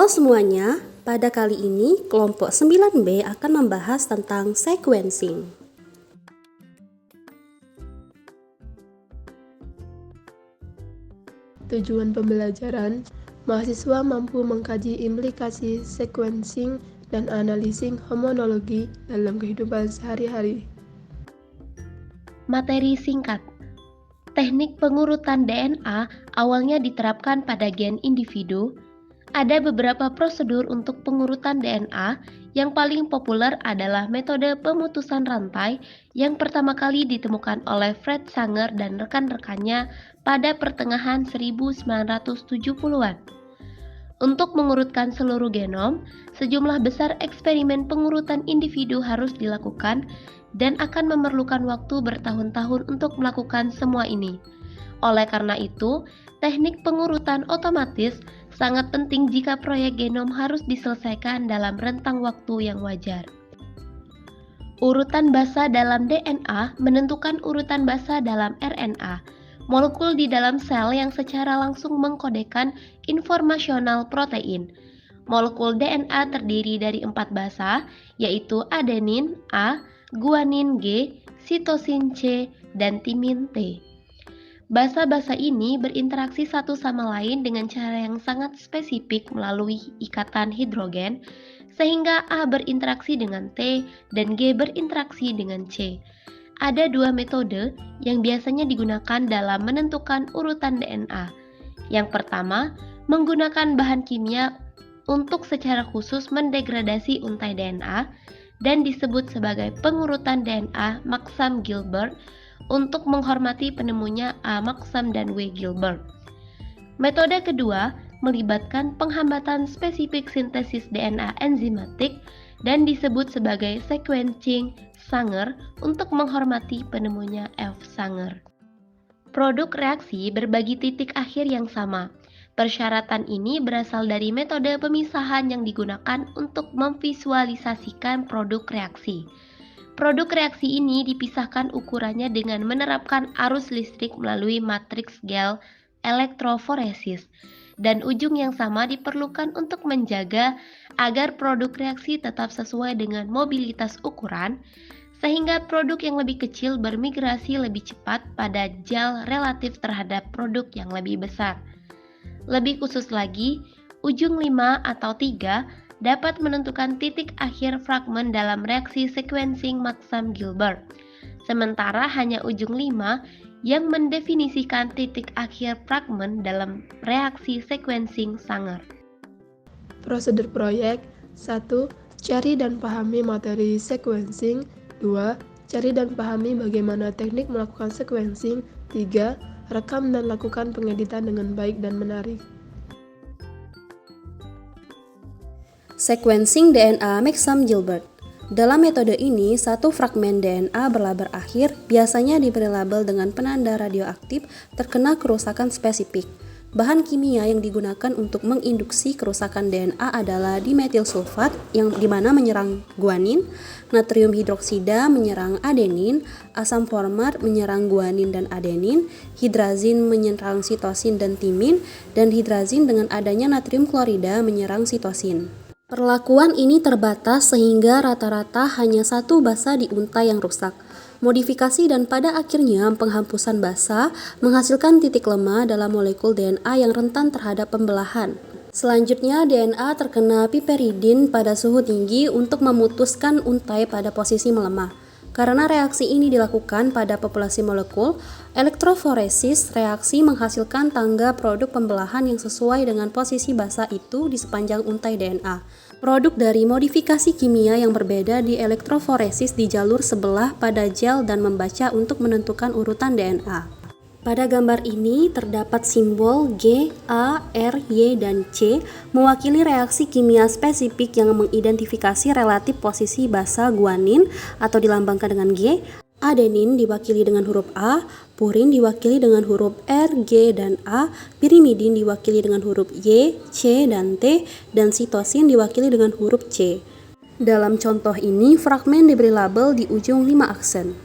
Halo semuanya, pada kali ini kelompok 9B akan membahas tentang sequencing. Tujuan pembelajaran, mahasiswa mampu mengkaji implikasi sequencing dan analisis homonologi dalam kehidupan sehari-hari. Materi singkat. Teknik pengurutan DNA awalnya diterapkan pada gen individu. Ada beberapa prosedur untuk pengurutan DNA. Yang paling populer adalah metode pemutusan rantai yang pertama kali ditemukan oleh Fred Sanger dan rekan-rekannya pada pertengahan 1970-an. Untuk mengurutkan seluruh genom, sejumlah besar eksperimen pengurutan individu harus dilakukan dan akan memerlukan waktu bertahun-tahun untuk melakukan semua ini. Oleh karena itu, teknik pengurutan otomatis sangat penting jika proyek genom harus diselesaikan dalam rentang waktu yang wajar. Urutan basa dalam DNA menentukan urutan basa dalam RNA, molekul di dalam sel yang secara langsung mengkodekan informasional protein. Molekul DNA terdiri dari 4 basa, yaitu adenin A, guanin G, sitosin C, dan timin T. Basa-basa ini berinteraksi satu sama lain dengan cara yang sangat spesifik melalui ikatan hidrogen, sehingga A berinteraksi dengan T dan G berinteraksi dengan C. Ada 2 metode yang biasanya digunakan dalam menentukan urutan DNA. Yang pertama, menggunakan bahan kimia untuk secara khusus mendegradasi untai DNA, dan disebut sebagai pengurutan DNA Maxam-Gilbert untuk menghormati penemunya A. Maxam dan W. Gilbert. Metode kedua melibatkan penghambatan spesifik sintesis DNA enzimatik dan disebut sebagai sequencing Sanger untuk menghormati penemunya F. Sanger. Produk reaksi berbagi titik akhir yang sama. Persyaratan ini berasal dari metode pemisahan yang digunakan untuk memvisualisasikan produk reaksi. Produk reaksi ini dipisahkan ukurannya dengan menerapkan arus listrik melalui matriks gel elektroforesis, dan ujung yang sama diperlukan untuk menjaga agar produk reaksi tetap sesuai dengan mobilitas ukuran, sehingga produk yang lebih kecil bermigrasi lebih cepat pada gel relatif terhadap produk yang lebih besar. Lebih khusus lagi, ujung 5 atau 3 dapat menentukan titik akhir fragmen dalam reaksi sequencing Maxam-Gilbert, sementara hanya ujung 5 yang mendefinisikan titik akhir fragmen dalam reaksi sequencing Sanger. Prosedur proyek 1. Cari dan pahami materi sequencing. 2. Cari dan pahami bagaimana teknik melakukan sequencing. 3. Rekam dan lakukan pengeditan dengan baik dan menarik. Sequencing DNA Maxam-Gilbert. Dalam metode ini, satu fragmen DNA berlabel akhir biasanya diberi label dengan penanda radioaktif terkena kerusakan spesifik. Bahan kimia yang digunakan untuk menginduksi kerusakan DNA adalah dimetil sulfat yang dimana menyerang guanin, natrium hidroksida menyerang adenin, asam format menyerang guanin dan adenin, hidrazin menyerang sitosin dan timin, dan hidrazin dengan adanya natrium klorida menyerang sitosin. Perlakuan ini terbatas sehingga rata-rata hanya satu basa di untai yang rusak. Modifikasi dan pada akhirnya penghapusan basa menghasilkan titik lemah dalam molekul DNA yang rentan terhadap pembelahan. Selanjutnya, DNA terkena piperidin pada suhu tinggi untuk memutuskan untai pada posisi melemah. Karena reaksi ini dilakukan pada populasi molekul, elektroforesis reaksi menghasilkan tangga produk pembelahan yang sesuai dengan posisi basa itu di sepanjang untai DNA. Produk dari modifikasi kimia yang berbeda di elektroforesis di jalur sebelah pada gel dan membaca untuk menentukan urutan DNA. Pada gambar ini terdapat simbol G, A, R, Y, dan C mewakili reaksi kimia spesifik yang mengidentifikasi relatif posisi basa guanin atau dilambangkan dengan G. Adenin diwakili dengan huruf A, purin diwakili dengan huruf R, G, dan A, pirimidin diwakili dengan huruf Y, C, dan T, dan sitosin diwakili dengan huruf C. Dalam contoh ini, fragmen diberi label di ujung 5 aksen.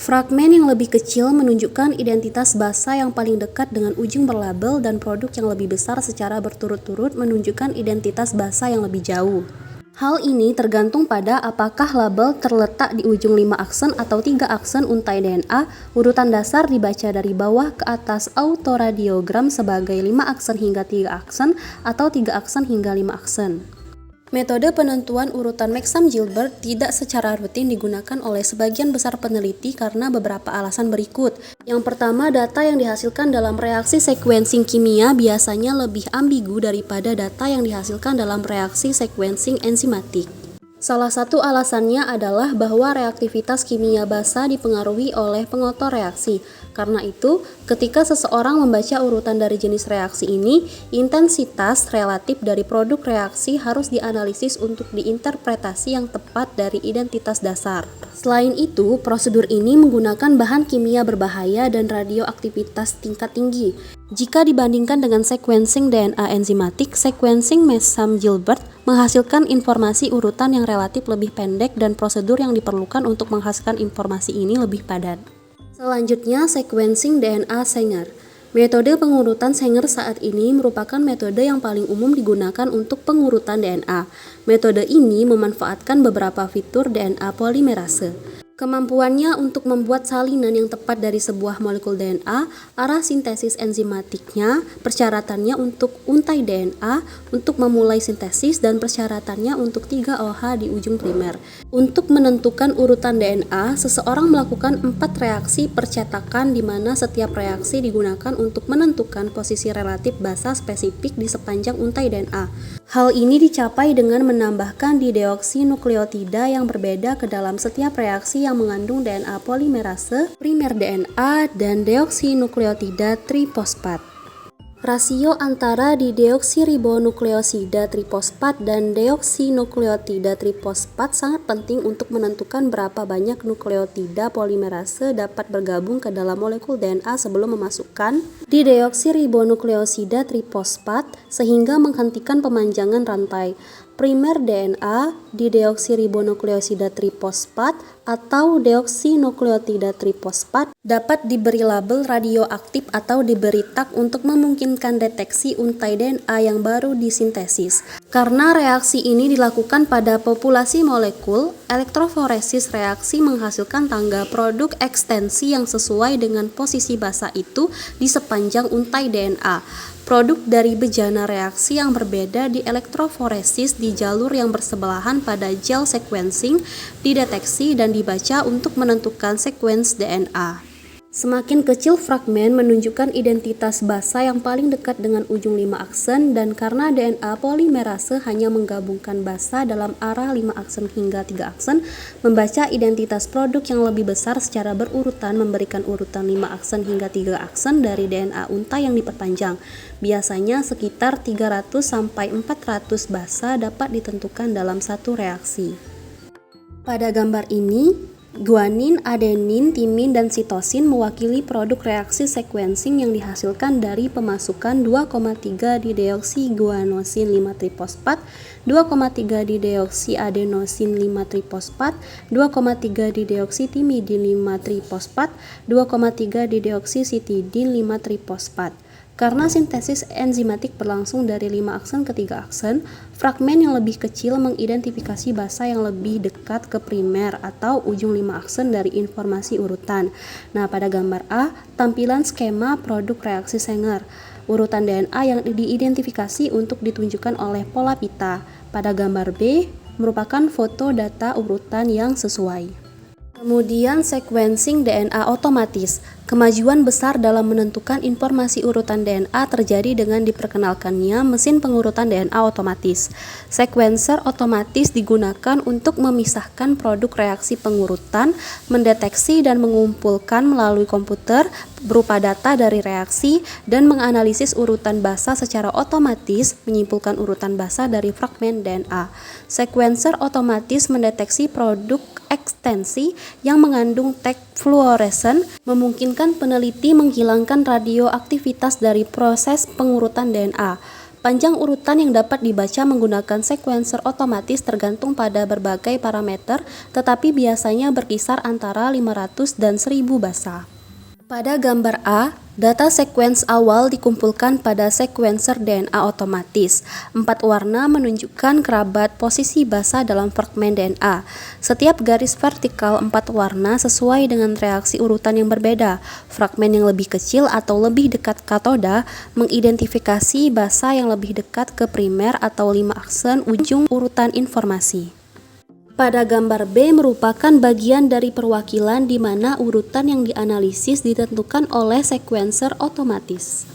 Fragmen yang lebih kecil menunjukkan identitas basa yang paling dekat dengan ujung berlabel dan produk yang lebih besar secara berturut-turut menunjukkan identitas basa yang lebih jauh. Hal ini tergantung pada apakah label terletak di ujung 5 aksen atau 3 aksen untai DNA. Urutan dasar dibaca dari bawah ke atas autoradiogram sebagai 5 aksen hingga 3 aksen atau 3 aksen hingga 5 aksen. Metode penentuan urutan Maxam-Gilbert tidak secara rutin digunakan oleh sebagian besar peneliti karena beberapa alasan berikut. Yang pertama, data yang dihasilkan dalam reaksi sequencing kimia biasanya lebih ambigu daripada data yang dihasilkan dalam reaksi sequencing enzimatik. Salah satu alasannya adalah bahwa reaktivitas kimia basa dipengaruhi oleh pengotor reaksi. Karena itu, ketika seseorang membaca urutan dari jenis reaksi ini, intensitas relatif dari produk reaksi harus dianalisis untuk diinterpretasi yang tepat dari identitas dasar. Selain itu, prosedur ini menggunakan bahan kimia berbahaya dan radioaktivitas tingkat tinggi. Jika dibandingkan dengan sequencing DNA enzimatik, sequencing Maxam-Gilbert menghasilkan informasi urutan yang relatif lebih pendek dan prosedur yang diperlukan untuk menghasilkan informasi ini lebih padat. Selanjutnya, sequencing DNA Sanger. Metode pengurutan Sanger saat ini merupakan metode yang paling umum digunakan untuk pengurutan DNA. Metode ini memanfaatkan beberapa fitur DNA polimerase. Kemampuannya untuk membuat salinan yang tepat dari sebuah molekul DNA, arah sintesis enzimatiknya, persyaratannya untuk untai DNA, untuk memulai sintesis, dan persyaratannya untuk 3-OH di ujung primer. Untuk menentukan urutan DNA, seseorang melakukan 4 reaksi percetakan di mana setiap reaksi digunakan untuk menentukan posisi relatif basa spesifik di sepanjang untai DNA. Hal ini dicapai dengan menambahkan dideoksinukleotida yang berbeda ke dalam setiap reaksi yang mengandung DNA polimerase, primer DNA, dan deoksinukleotida trifosfat. Rasio antara dideoksiribonukleosida trifosfat dan deoksinukleotida trifosfat sangat penting untuk menentukan berapa banyak nukleotida polimerase dapat bergabung ke dalam molekul DNA sebelum memasukkan dideoksiribonukleosida trifosfat sehingga menghentikan pemanjangan rantai. Primer DNA, dideoksiribonukleosida trifosfat atau deoksinukleotida trifosfat dapat diberi label radioaktif atau diberi tag untuk memungkinkan deteksi untai DNA yang baru disintesis. Karena reaksi ini dilakukan pada populasi molekul, elektroforesis reaksi menghasilkan tangga produk ekstensi yang sesuai dengan posisi basa itu di sepanjang untai DNA. Produk dari bejana reaksi yang berbeda di elektroforesis di jalur yang bersebelahan pada gel sequencing dideteksi dan dibaca untuk menentukan sekuens DNA. Semakin kecil fragmen menunjukkan identitas basa yang paling dekat dengan ujung 5 aksen dan karena DNA polimerase hanya menggabungkan basa dalam arah 5 aksen hingga 3 aksen, membaca identitas produk yang lebih besar secara berurutan memberikan urutan 5 aksen hingga 3 aksen dari DNA untai yang diperpanjang. Biasanya sekitar 300-400 basa dapat ditentukan dalam satu reaksi. Pada gambar ini, guanin, adenin, timin, dan sitosin mewakili produk reaksi sequencing yang dihasilkan dari pemasukan 2,3 dideoksiguanosin 5-trifosfat, 2,3 dideoksiadenosin 5-trifosfat, 2,3 dideoksitimidin 5-trifosfat, 2,3 dideoksisitidin 5-trifosfat. Karena sintesis enzimatik berlangsung dari 5 aksen ke 3 aksen, fragmen yang lebih kecil mengidentifikasi basa yang lebih dekat ke primer atau ujung 5 aksen dari informasi urutan. Nah, pada gambar A, tampilan skema produk reaksi Sanger. Urutan DNA yang diidentifikasi untuk ditunjukkan oleh pola pita. Pada gambar B, merupakan foto data urutan yang sesuai. Kemudian sequencing DNA otomatis. Kemajuan besar dalam menentukan informasi urutan DNA terjadi dengan diperkenalkannya mesin pengurutan DNA otomatis. Sequencer otomatis digunakan untuk memisahkan produk reaksi pengurutan, mendeteksi dan mengumpulkan melalui komputer berupa data dari reaksi, dan menganalisis urutan basa secara otomatis, menyimpulkan urutan basa dari fragmen DNA. Sequencer otomatis mendeteksi produk ekstensi yang mengandung tag fluoresen, memungkinkan peneliti menghilangkan radioaktivitas dari proses pengurutan DNA. Panjang urutan yang dapat dibaca menggunakan sequencer otomatis tergantung pada berbagai parameter, tetapi biasanya berkisar antara 500 dan 1000 basa. Pada gambar A, data sequence awal dikumpulkan pada sequencer DNA otomatis. 4 warna menunjukkan kerabat posisi basa dalam fragmen DNA. Setiap garis vertikal 4 warna sesuai dengan reaksi urutan yang berbeda. Fragmen yang lebih kecil atau lebih dekat katoda mengidentifikasi basa yang lebih dekat ke primer atau 5 aksen ujung urutan informasi. Pada gambar B merupakan bagian dari perwakilan di mana urutan yang dianalisis ditentukan oleh sequencer otomatis.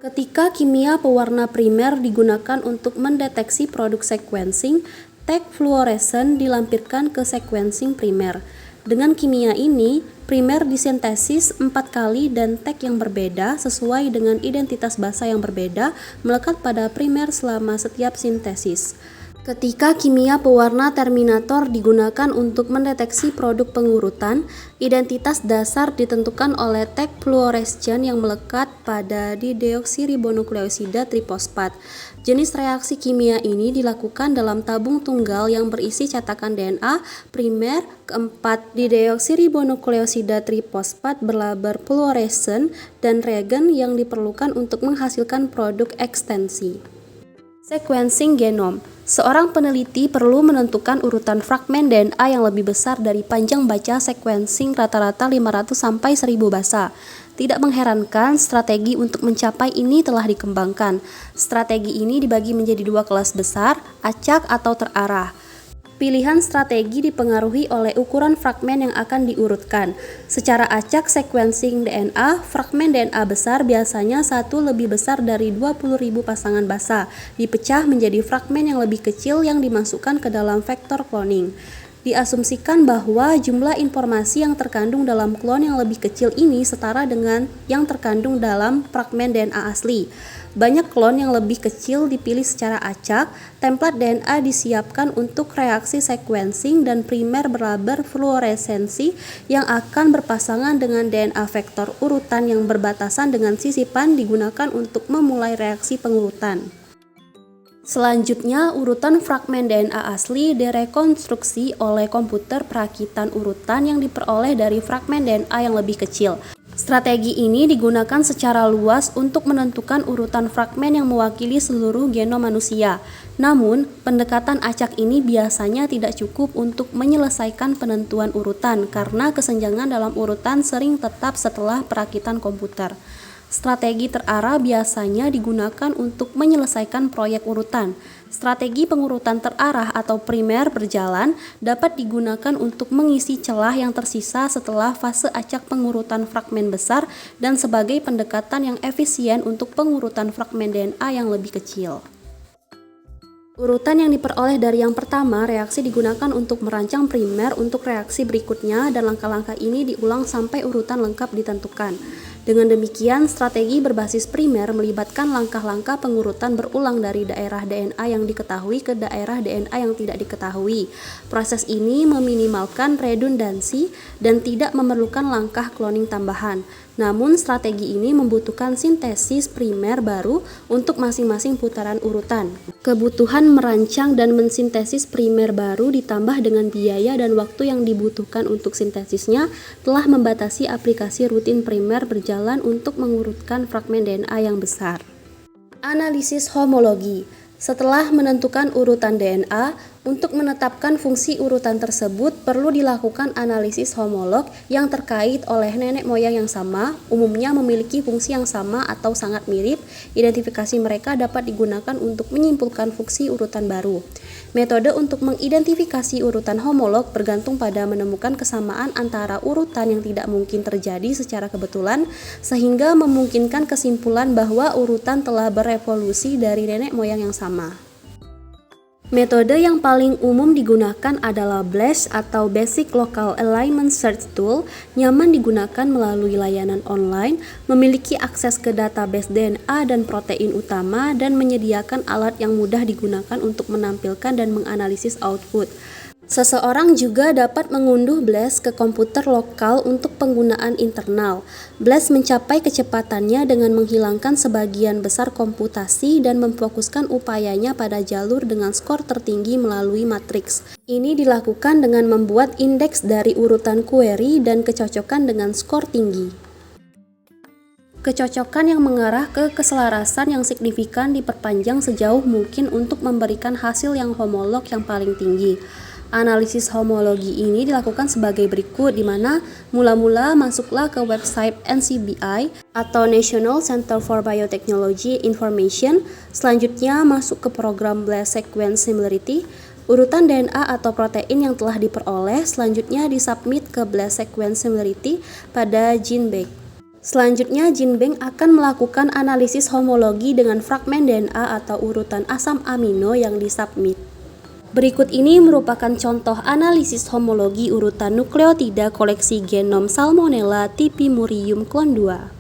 Ketika kimia pewarna primer digunakan untuk mendeteksi produk sequencing, tag fluorescent dilampirkan ke sequencing primer. Dengan kimia ini, primer disintesis 4 kali dan tag yang berbeda sesuai dengan identitas basa yang berbeda melekat pada primer selama setiap sintesis. Ketika kimia pewarna terminator digunakan untuk mendeteksi produk pengurutan, identitas dasar ditentukan oleh tag fluorescent yang melekat pada dideoksiribonukleosida trifosfat. Jenis reaksi kimia ini dilakukan dalam tabung tunggal yang berisi cetakan DNA primer keempat dideoksiribonukleosida trifosfat berlaber fluorescent dan reagen yang diperlukan untuk menghasilkan produk ekstensi. Sequencing genom. Seorang peneliti perlu menentukan urutan fragmen DNA yang lebih besar dari panjang baca sequencing rata-rata 500 sampai 1000 basa. Tidak mengherankan, strategi untuk mencapai ini telah dikembangkan. Strategi ini dibagi menjadi 2 kelas besar, acak atau terarah. Pilihan strategi dipengaruhi oleh ukuran fragmen yang akan diurutkan. Secara acak sequencing DNA, fragmen DNA besar biasanya satu lebih besar dari 20.000 pasangan basa, dipecah menjadi fragmen yang lebih kecil yang dimasukkan ke dalam vektor cloning. Diasumsikan bahwa jumlah informasi yang terkandung dalam klon yang lebih kecil ini setara dengan yang terkandung dalam fragmen DNA asli. Banyak klon yang lebih kecil dipilih secara acak, template DNA disiapkan untuk reaksi sequencing dan primer berlaber fluoresensi yang akan berpasangan dengan DNA vektor urutan yang berbatasan dengan sisipan digunakan untuk memulai reaksi pengurutan. Selanjutnya, urutan fragmen DNA asli direkonstruksi oleh komputer perakitan urutan yang diperoleh dari fragmen DNA yang lebih kecil. Strategi ini digunakan secara luas untuk menentukan urutan fragmen yang mewakili seluruh genom manusia. Namun, pendekatan acak ini biasanya tidak cukup untuk menyelesaikan penentuan urutan karena kesenjangan dalam urutan sering tetap setelah perakitan komputer. Strategi terarah biasanya digunakan untuk menyelesaikan proyek urutan. Strategi pengurutan terarah atau primer berjalan dapat digunakan untuk mengisi celah yang tersisa setelah fase acak pengurutan fragmen besar dan sebagai pendekatan yang efisien untuk pengurutan fragmen DNA yang lebih kecil. Urutan yang diperoleh dari yang pertama, reaksi digunakan untuk merancang primer untuk reaksi berikutnya dan langkah-langkah ini diulang sampai urutan lengkap ditentukan. Dengan demikian, strategi berbasis primer melibatkan langkah-langkah pengurutan berulang dari daerah DNA yang diketahui ke daerah DNA yang tidak diketahui. Proses ini meminimalkan redundansi dan tidak memerlukan langkah cloning tambahan. Namun, strategi ini membutuhkan sintesis primer baru untuk masing-masing putaran urutan. Kebutuhan merancang dan mensintesis primer baru ditambah dengan biaya dan waktu yang dibutuhkan untuk sintesisnya telah membatasi aplikasi rutin primer berjalan untuk mengurutkan fragmen DNA yang besar. Analisis homologi. Setelah menentukan urutan DNA, untuk menetapkan fungsi urutan tersebut perlu dilakukan analisis homolog yang terkait oleh nenek moyang yang sama, umumnya memiliki fungsi yang sama atau sangat mirip. Identifikasi mereka dapat digunakan untuk menyimpulkan fungsi urutan baru. Metode untuk mengidentifikasi urutan homolog bergantung pada menemukan kesamaan antara urutan yang tidak mungkin terjadi secara kebetulan, sehingga memungkinkan kesimpulan bahwa urutan telah berevolusi dari nenek moyang yang sama. Metode yang paling umum digunakan adalah BLAST atau Basic Local Alignment Search Tool, nyaman digunakan melalui layanan online, memiliki akses ke database DNA dan protein utama, dan menyediakan alat yang mudah digunakan untuk menampilkan dan menganalisis output. Seseorang juga dapat mengunduh BLAST ke komputer lokal untuk penggunaan internal. BLAST mencapai kecepatannya dengan menghilangkan sebagian besar komputasi dan memfokuskan upayanya pada jalur dengan skor tertinggi melalui matriks. Ini dilakukan dengan membuat indeks dari urutan query dan kecocokan dengan skor tinggi. Kecocokan yang mengarah ke keselarasan yang signifikan diperpanjang sejauh mungkin untuk memberikan hasil yang homolog yang paling tinggi. Analisis homologi ini dilakukan sebagai berikut, di mana mula-mula masuklah ke website NCBI atau National Center for Biotechnology Information, selanjutnya masuk ke program BLAST Sequence Similarity, urutan DNA atau protein yang telah diperoleh, selanjutnya disubmit ke BLAST Sequence Similarity pada GenBank. Selanjutnya, GenBank akan melakukan analisis homologi dengan fragmen DNA atau urutan asam amino yang disubmit. Berikut ini merupakan contoh analisis homologi urutan nukleotida koleksi genom Salmonella typhimurium clone 2.